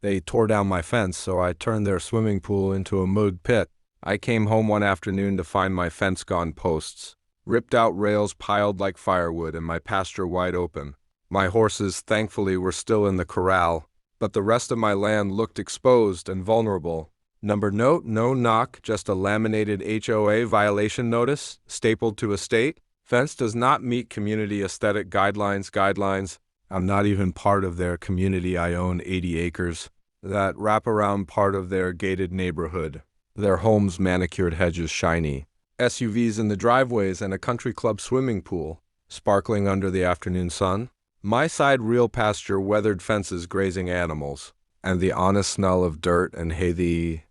They tore down my fence, so I turned their swimming pool into a mud pit. I came home one afternoon to find my fence gone posts, ripped out rails piled like firewood, and my pasture wide open. My horses, thankfully, were still in the corral, but the rest of my land looked exposed and vulnerable. Number note, no knock, just a laminated HOA violation notice, stapled to a state. Fence does not meet community aesthetic guidelines. I'm not even part of their community. I own 80 acres. That wraparound part of their gated neighborhood. Their homes manicured hedges shiny. SUVs in the driveways and a country club swimming pool, sparkling under the afternoon sun. My side real pasture weathered fences grazing animals, and the honest smell of dirt and hay. The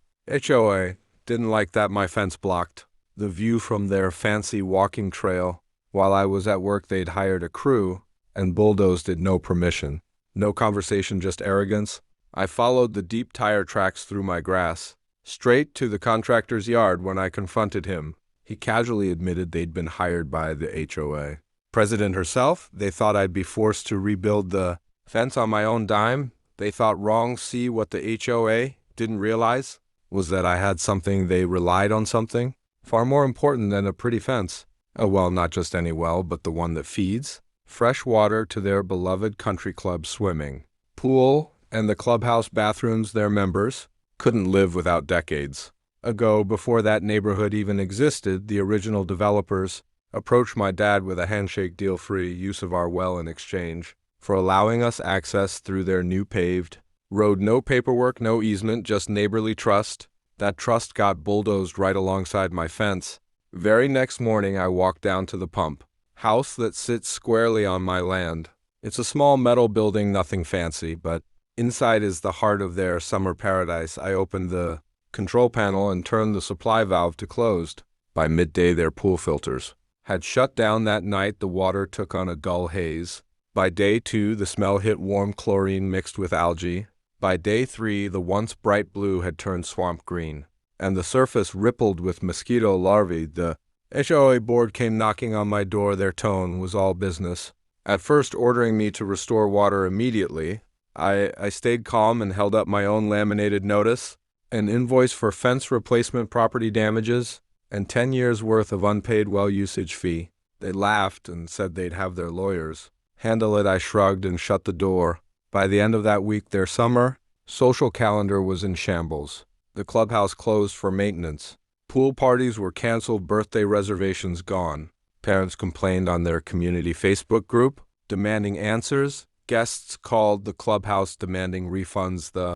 HOA didn't like that my fence blocked the view from their fancy walking trail. While I was at work, they'd hired a crew and bulldozed it, no permission. No conversation, just arrogance. I followed the deep tire tracks through my grass, straight to the contractor's yard. When I confronted him, he casually admitted they'd been hired by the HOA president herself. They thought I'd be forced to rebuild the fence on my own dime. They thought wrong. See, what the HOA didn't realize was that I had something. They relied on something far more important than a pretty fence. A well, not just any well, but the one that feeds fresh water to their beloved country club swimming pool and the clubhouse bathrooms their members couldn't live without decades ago. Before that neighborhood even existed, the original developers approached my dad with a handshake deal, free use of our well in exchange for allowing us access through their new paved road. No paperwork, no easement, just neighborly trust. That trust got bulldozed right alongside my fence. Very next morning, I walked down to the pump house that sits squarely on my land. It's a small metal building, nothing fancy, but inside is the heart of their summer paradise. I opened the control panel and turned the supply valve to closed. By midday, their pool filters had shut down that night. The water took on a dull haze. By day 2, the smell hit warm chlorine mixed with algae. By day 3, the once bright blue had turned swamp green, and the surface rippled with mosquito larvae. The HOA board came knocking on my door. Their tone was all business, at first ordering me to restore water immediately. I stayed calm and held up my own laminated notice, an invoice for fence replacement, property damages, and 10 years' worth of unpaid well usage fee. They laughed and said they'd have their lawyers handle it. I shrugged and shut the door. By the end of that week, their summer social calendar was in shambles. The clubhouse closed for maintenance. Pool parties were canceled, birthday reservations gone. Parents complained on their community Facebook group, demanding answers. Guests called the clubhouse demanding refunds. The